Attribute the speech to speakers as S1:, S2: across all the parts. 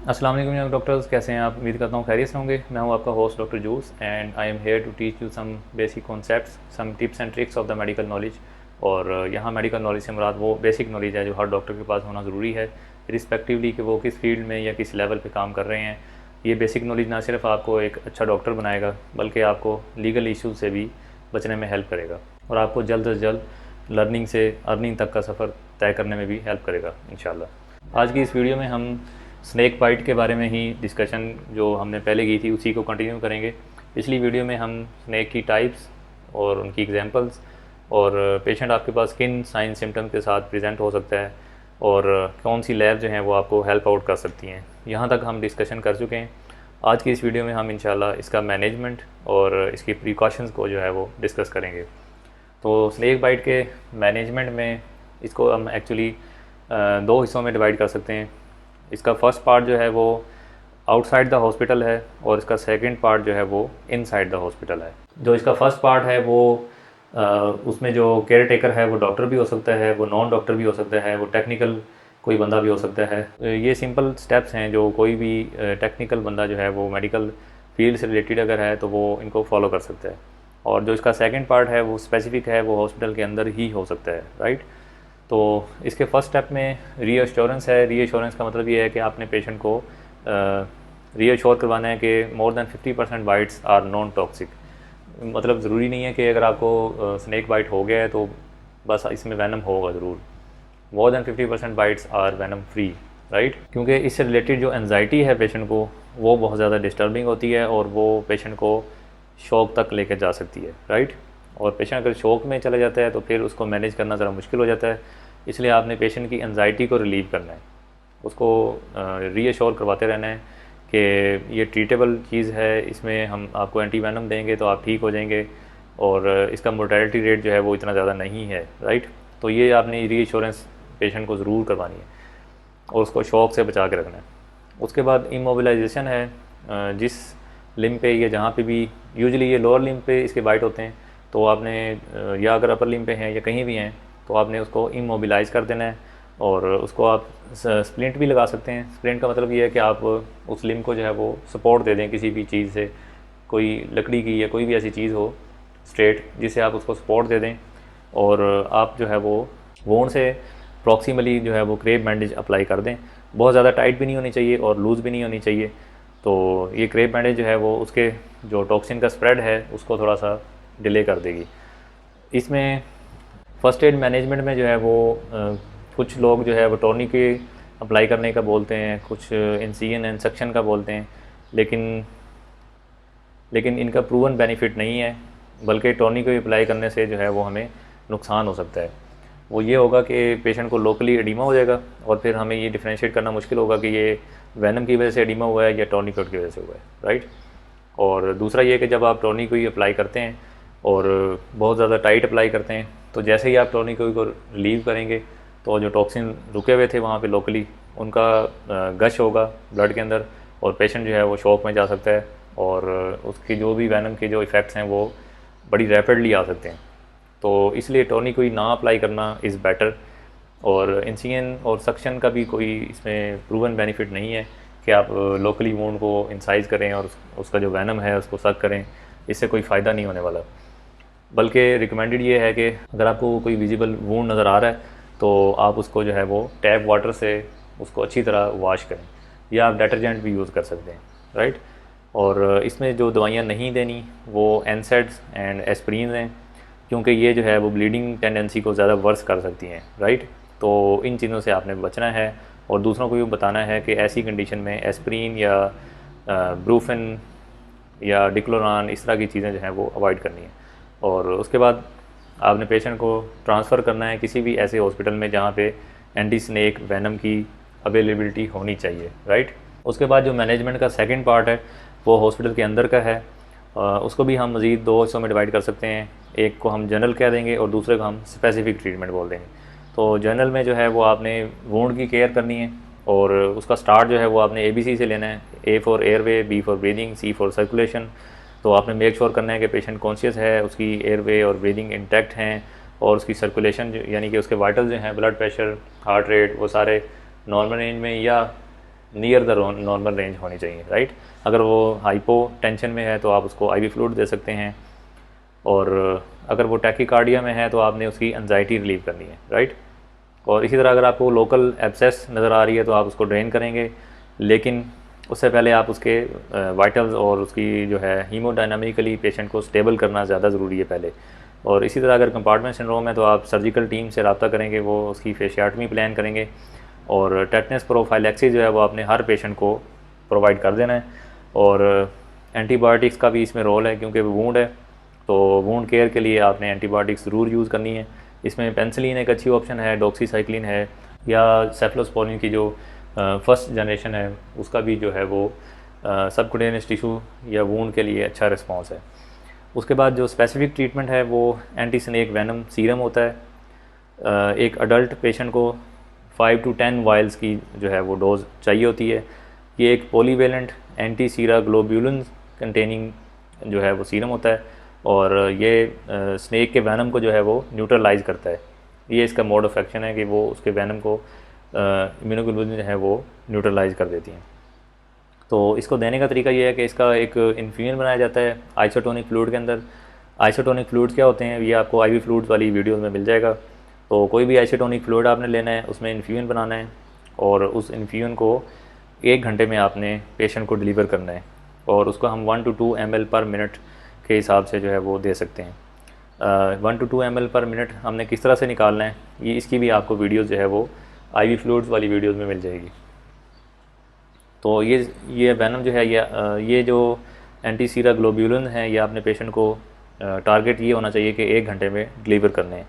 S1: अस्सलाम वालेकुम young doctors, कैसे हैं आप? उम्मीद करता हूँ खैरियत से होंगे। मैं हूँ आपका host doctor Juice and I am here to teach you some basic concepts, some tips and tricks of the medical knowledge. और यहाँ मेडिकल नॉलेज से मुराद वो बेसिक नॉलेज है जो हर डॉक्टर के पास होना ज़रूरी है, रिस्पेक्टिवली कि वो किस फील्ड में या किस लेवल पे काम कर रहे हैं। ये बेसिक नॉलेज ना सिर्फ आपको एक अच्छा डॉक्टर बनाएगा बल्कि आपको लीगल इशूज़ से भी बचने में हेल्प करेगा और आपको जल्द से जल्द लर्निंग से अर्निंग तक का सफ़र तय करने में भी हेल्प करेगा इंशाल्लाह। आज की इस वीडियो में हम स्नैक बाइट के बारे में ही डिस्कशन जो हमने पहले की थी उसी को कंटिन्यू करेंगे। पिछली वीडियो में हम स्नैक की टाइप्स और उनकी एग्जांपल्स और पेशेंट आपके पास किन साइन सिम्टम के साथ प्रेजेंट हो सकता है और कौन सी लैब जो हैं वो आपको हेल्प आउट कर सकती हैं, यहाँ तक हम डिस्कशन कर चुके हैं। आज की इस वीडियो में हम इंशाल्लाह इसका मैनेजमेंट और इसकी प्रिकॉशंस को जो है वो डिस्कस करेंगे। तो स्नैक बाइट के मैनेजमेंट में इसको हम एक्चुअली दो हिस्सों में डिवाइड कर सकते हैं। इसका फर्स्ट पार्ट जो है वो आउटसाइड द हॉस्पिटल है और इसका सेकंड पार्ट जो है वो इनसाइड द हॉस्पिटल है। जो इसका फर्स्ट पार्ट है वो उसमें जो केयर टेकर है वो डॉक्टर भी हो सकता है, वो नॉन डॉक्टर भी हो सकता है, वो टेक्निकल कोई बंदा भी हो सकता है। ये सिंपल स्टेप्स हैं जो कोई भी टेक्निकल बंदा जो है वो मेडिकल फील्ड से रिलेटेड अगर है तो वो इनको फॉलो कर सकता है। और जो इसका सेकंड पार्ट है वो स्पेसिफिक है, वो हॉस्पिटल के अंदर ही हो सकता है, राइट। तो इसके फर्स्ट स्टेप में रीअश्योरेंस है। रीअश्योरेंस का मतलब ये है कि आपने पेशेंट को रीअश्योर करवाना है कि more than 50% bites are non toxic. मतलब ज़रूरी नहीं है कि अगर आपको स्नैक बाइट हो गया है तो बस इसमें वैनम होगा ज़रूर। More than 50% bites are venom free, right. क्योंकि इससे रिलेटेड जो एनजाइटी है पेशेंट को वो बहुत ज़्यादा डिस्टर्बिंग होती है और वो पेशेंट को शॉक तक लेकर जा सकती है, राइट। और पेशेंट अगर शॉक में चला जाता है तो फिर उसको मैनेज करना ज़रा मुश्किल हो जाता है। इसलिए आपने पेशेंट की एनजाइटी को रिलीव करना है, उसको रीअश्योर करवाते रहना है कि ये ट्रीटेबल चीज़ है, इसमें हम आपको एंटी वेनम देंगे तो आप ठीक हो जाएंगे और इसका मोर्टेलिटी रेट जो है वो इतना ज़्यादा नहीं है, राइट। तो ये आपने रीअश्योरेंस पेशेंट को ज़रूर करवानी है और उसको शॉक से बचा के रखना है। उसके बाद इमोबिलाइजेशन है। जिस लिम्ब पे या जहाँ पे भी यूजुअली ये लोअर लिम्ब पे इसके बाइट होते हैं तो आपने या अगर अपर लिम्ब पे हैं या कहीं भी हैं तो आपने उसको इमोबिलाइज़ कर देना है और उसको आप स्प्लिंट भी लगा सकते हैं। स्प्लिंट का मतलब ये है कि आप उस लिम्ब को जो है वो सपोर्ट दे दें किसी भी चीज़ से, कोई लकड़ी की या कोई भी ऐसी चीज़ हो स्ट्रेट जिससे आप उसको सपोर्ट दे दें और आप जो है वो वोंड से प्रॉक्सिमली जो है वो क्रेप बैंडेज अप्लाई कर दें। बहुत ज़्यादा टाइट भी नहीं होनी चाहिए और लूज़ भी नहीं होनी चाहिए। तो ये क्रेप बैंडेज जो है वो उसके जो टॉक्सिन का स्प्रेड है उसको थोड़ा सा डिले कर देगी। इसमें फ़र्स्ट एड मैनेजमेंट में जो है वो कुछ लोग जो है वो टॉर्निके अप्लाई करने का बोलते हैं, कुछ इंसिजन एंड सक्शन का बोलते हैं, लेकिन इनका प्रूवन बेनिफिट नहीं है, बल्कि टॉर्निके अप्लाई करने से जो है वो हमें नुकसान हो सकता है। वो ये होगा कि पेशेंट को लोकली एडिमा हो जाएगा और फिर हमें ये डिफ्रेंशिएट करना मुश्किल होगा कि ये वेनम की वजह से एडिमा हुआ है या टॉर्निकेट की वजह से हुआ है, राइट। और दूसरा ये कि जब आप टॉर्निके अप्लाई करते हैं और बहुत ज़्यादा टाइट अप्लाई करते हैं तो जैसे ही आप टॉर्निके को रिलीव करेंगे तो जो टॉक्सिन रुके हुए थे वहाँ पे लोकली उनका गश होगा ब्लड के अंदर और पेशेंट जो है वो शॉक में जा सकता है और उसकी जो भी वैनम के जो इफ़ेक्ट्स हैं वो बड़ी रैपिडली आ सकते हैं। तो इसलिए टॉर्निके ना अप्लाई करना इज़ बेटर। और इंसिजन और सक्शन का भी कोई इसमें प्रूवन बेनिफिट नहीं है कि आप लोकली वूंड को इंसाइज करें और उसका जो वैनम है उसको सक करें, इससे कोई फ़ायदा नहीं होने वाला। बल्कि रिकमेंडेड ये है कि अगर आपको कोई विजिबल वूंड नज़र आ रहा है तो आप उसको जो है वो टैप वाटर से उसको अच्छी तरह वॉश करें या आप डिटर्जेंट भी यूज़ कर सकते हैं, राइट। और इसमें जो दवाइयाँ नहीं देनी वो एनसेड्स एंड एस्प्रीन हैं, क्योंकि ये जो है वो ब्लीडिंग टेंडेंसी को ज़्यादा वर्स कर सकती हैं, राइट। तो इन चीज़ों से आपने बचना है और दूसरों को भी बताना है कि ऐसी कंडीशन में एस्प्रीन या ब्रूफिन या डिक्लोरान इस तरह की चीज़ें जो हैं वो अवॉइड करनी है। और उसके बाद आपने पेशेंट को ट्रांसफ़र करना है किसी भी ऐसे हॉस्पिटल में जहाँ पे एंटी स्नेक वैनम की अवेलेबिलिटी होनी चाहिए, राइट। उसके बाद जो मैनेजमेंट का सेकंड पार्ट है वो हॉस्पिटल के अंदर का है। उसको भी हम मज़ीद दो हिस्सों में डिवाइड कर सकते हैं। एक को हम जनरल कह देंगे और दूसरे को हम स्पेसिफिक ट्रीटमेंट बोल देंगे। तो जनरल में जो है वो आपने वुंड की केयर करनी है और उसका स्टार्ट जो है वो आपने ABC से लेना है। A for airway, B for breathing, C for circulation. तो आपने मेक श्योर करना है कि पेशेंट कॉन्शियस है, उसकी एयरवे और ब्रीदिंग इंटैक्ट हैं और उसकी सर्कुलेशन यानी कि उसके वाइटल जो हैं, ब्लड प्रेशर, हार्ट रेट, वो सारे नॉर्मल रेंज में या नियर द नॉर्मल रेंज होनी चाहिए, राइट। अगर वो हाइपो टेंशन में है तो आप उसको आईवी फ्लूइड दे सकते हैं, और अगर वो टैकीकार्डिया में है तो आपने उसकी एंजाइटी रिलीव करनी है, राइट। और इसी तरह अगर आपको लोकल एब्सेस नज़र आ रही है तो आप उसको ड्रेन करेंगे, लेकिन उससे पहले आप उसके वाइटल्स और उसकी जो है हीमोडायनामिकली पेशेंट को स्टेबल करना ज़्यादा ज़रूरी है पहले। और इसी तरह अगर कंपार्टमेंट सिंड्रोम है तो आप सर्जिकल टीम से रब्ता करेंगे, वो उसकी फेशियाटमी प्लान करेंगे, और टेटनस प्रोफाइलैक्सिस जो है वो आपने हर पेशेंट को प्रोवाइड कर देना है। और एंटीबायोटिक्स का भी इसमें रोल है, क्योंकि वूंड है तो वूंड केयर के लिए आपने एंटीबायोटिक्स ज़रूर यूज़ करनी है। इसमें पेंसिलिन एक अच्छी ऑप्शन है, डॉक्सीसाइक्लिन है, या सेफ्लोस्पोलिन की जो फर्स्ट जनरेशन है उसका भी जो है वो सबक्यूटेनियस टिशू या वूंड के लिए अच्छा रिस्पॉन्स है। उसके बाद जो स्पेसिफिक ट्रीटमेंट है वो एंटी स्नेक वेनम सीरम होता है। एक अडल्ट पेशेंट को 5 to 10 वायल्स की जो है वो डोज चाहिए होती है। ये एक पॉलीवेलेंट एंटी सीरा ग्लोब्यूलिन कंटेनिंग जो है वो सीरम होता है, और ये स्नेक के वैनम को जो है वो न्यूट्रलाइज करता है। ये इसका मोड ऑफ एक्शन है कि वो उसके वैनम को इम्यूनोग्लोबुलिन जो है वो न्यूट्रलाइज कर देती हैं। तो इसको देने का तरीका ये है कि इसका एक इन्फ्यूजन बनाया जाता है आइसोटोनिक फ्लूइड के अंदर। आइसोटोनिक फ्लूइड्स क्या होते हैं ये आपको आईवी फ्लूइड्स वाली वीडियोस में मिल जाएगा। तो कोई भी आइसोटोनिक फ्लूइड आपने लेना है, उसमें इन्फ्यूजन बनाना है, और उस इन्फ्यूजन को 1 घंटे में आपने पेशेंट को डिलीवर करना है, और उसको हम 1 to 2 ml पर मिनट के हिसाब से जो है वो दे सकते हैं। 1 to 2 ml पर मिनट हमने किस तरह से निकालना है, ये इसकी भी आपको वीडियोज़ जो है वो आईवी फ्लूइड्स वाली वीडियोज़ में मिल जाएगी। तो ये वैनम जो है ये जो एंटी सीरा ग्लोब्यूलिन है, ये आपने पेशेंट को टारगेट ये होना चाहिए कि 1 घंटे में डिलीवर करने हैं।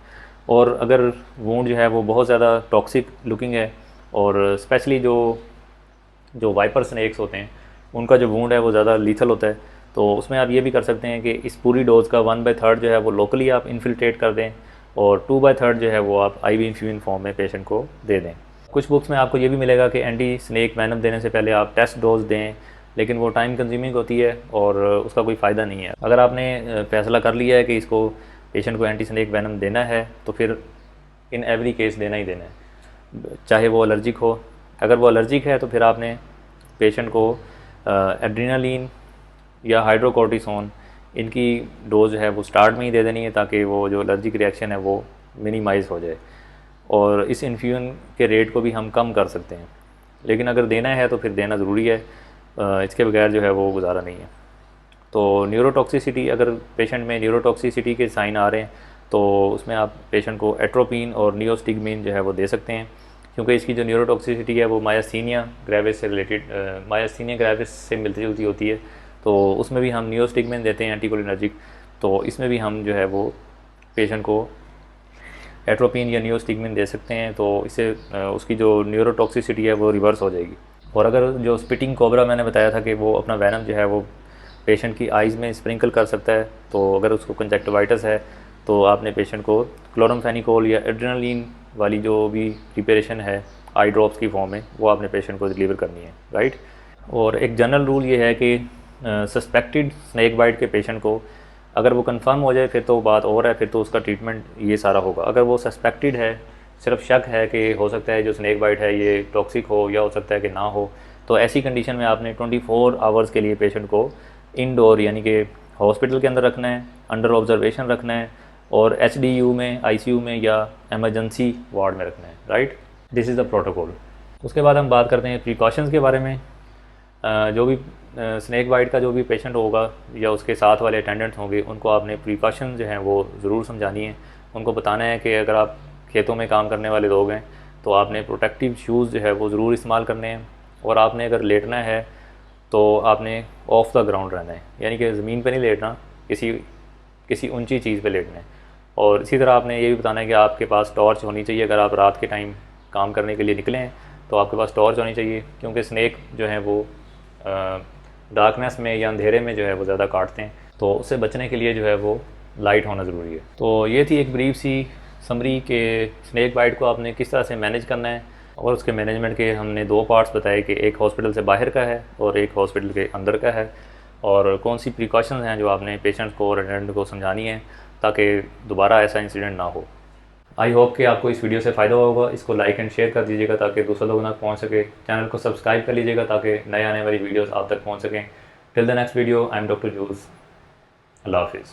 S1: और अगर वूंड जो है वो बहुत ज़्यादा टॉक्सिक लुकिंग है, और स्पेशली जो वाइपर स्नेक्स होते हैं उनका जो वूंड है वो ज़्यादा लीथल होता है, तो उसमें आप ये भी कर सकते हैं कि इस पूरी डोज का 1/3 जो है वो लोकली आप इन्फिल्ट्रेट कर दें, और 2/3 जो है वो आप आईवी इन्फ्यूजन फॉर्म में पेशेंट को दे दें। कुछ बुक्स में आपको ये भी मिलेगा कि एंटी स्नेक वैनम देने से पहले आप टेस्ट डोज दें, लेकिन वो टाइम कंज्यूमिंग होती है और उसका कोई फ़ायदा नहीं है। अगर आपने फैसला कर लिया है कि इसको पेशेंट को एंटी स्नेक वैनम देना है तो फिर इन एवरी केस देना ही देना है, चाहे वो एलर्जिक हो। अगर वो एलर्जिक है तो फिर आपने पेशेंट को एड्रीनालिन या हाइड्रोकोर्टिसोन इनकी डोज है वो स्टार्ट में ही दे देनी है, ताकि वो जो एलर्जिक रिएक्शन है वो मिनिमाइज़ हो जाए, और इस इन्फ्यूजन के रेट को भी हम कम कर सकते हैं। लेकिन अगर देना है तो फिर देना ज़रूरी है, इसके बगैर जो है वो गुजारा नहीं है। तो न्यूरोटॉक्सिसिटी, अगर पेशेंट में न्यूरोटॉक्सिसिटी के साइन आ रहे हैं तो उसमें आप पेशेंट को एट्रोपिन और नियोस्टिगमिन जो है वो दे सकते हैं, क्योंकि इसकी जो न्यूरोटॉक्सिसिटी है वो मायस्थीनिया ग्रेविस से रिलेटेड, मायस्थीनिया ग्रेविस से मिलती जुलती होती है। तो उसमें भी हम नियोस्टिगमिन देते हैं एंटीकोलिनर्जिक, तो इसमें भी हम जो है वो पेशेंट को एट्रोपिन या नियोस्टिगमिन दे सकते हैं, तो इससे उसकी जो न्यूरोटॉक्सिसिटी है वो रिवर्स हो जाएगी। और अगर जो स्पिटिंग कोबरा मैंने बताया था कि वो अपना वैनम जो है वो पेशेंट की आइज़ में स्प्रिंकल कर सकता है, तो अगर उसको कंजक्टिवाइटिस है तो आपने पेशेंट को क्लोरमफेनिकोल या एड्रेनालिन वाली जो भी प्रिपरेशन है आई ड्रॉप्स की फॉर्म में वो आपने पेशेंट को डिलीवर करनी है, राइट। और एक जनरल रूल ये है कि सस्पेक्टेड स्नेक बाइट के पेशेंट को अगर वो कंफर्म हो जाए फिर तो बात और है, फिर तो उसका ट्रीटमेंट ये सारा होगा। अगर वो सस्पेक्टेड है, सिर्फ शक है कि हो सकता है जो स्नेक बाइट है ये टॉक्सिक हो या हो सकता है कि ना हो, तो ऐसी कंडीशन में आपने 24 आवर्स के लिए पेशेंट को इनडोर यानी कि हॉस्पिटल के अंदर रखना है, अंडर ऑब्जर्वेशन रखना है, और एचडीयू में, आईसीयू में या एमरजेंसी वार्ड में रखना है, right. This is the protocol. उसके बाद हम बात करते हैं प्रिकॉशंस के बारे में। जो भी स्नेक बाइट का जो भी पेशेंट होगा या उसके साथ वाले अटेंडेंट्स होंगे उनको आपने प्रिकॉशन जो हैं वो ज़रूर समझानी है। उनको बताना है कि अगर आप खेतों में काम करने वाले लोग हैं तो आपने प्रोटेक्टिव शूज़ जो है वो ज़रूर इस्तेमाल करने हैं, और आपने अगर लेटना है तो आपने ऑफ द ग्राउंड रहना है, यानी कि ज़मीन पे नहीं लेटना, किसी ऊंची चीज़ पे लेटना है। और इसी तरह आपने ये भी बताना है कि आपके पास टॉर्च होनी चाहिए। अगर आप रात के टाइम काम करने के लिए निकले हैं तो आपके पास टॉर्च होनी चाहिए, क्योंकि स्नेक जो है वो डार्कनेस में या अंधेरे में जो है वो ज़्यादा काटते हैं, तो उससे बचने के लिए जो है वो लाइट होना ज़रूरी है। तो ये थी एक ब्रीफ सी समरी के स्नेक बाइट को आपने किस तरह से मैनेज करना है, और उसके मैनेजमेंट के हमने 2 पार्ट्स बताए कि एक हॉस्पिटल से बाहर का है और एक हॉस्पिटल के अंदर का है, और कौन सी प्रिकॉशंस हैं जो आपने पेशेंट्स को और अटेंडेंट को समझानी है ताकि दोबारा ऐसा इंसिडेंट ना हो। आई होप कि आपको इस वीडियो से फ़ायदा होगा। इसको लाइक एंड शेयर कर दीजिएगा ताकि दूसरे लोगों तक पहुँच सके। चैनल को सब्सक्राइब कर लीजिएगा ताकि नए आने वाली वीडियोज़ आप तक पहुँच सकें। Till the next video, I am doctor juice. अल्लाह हाफिज़।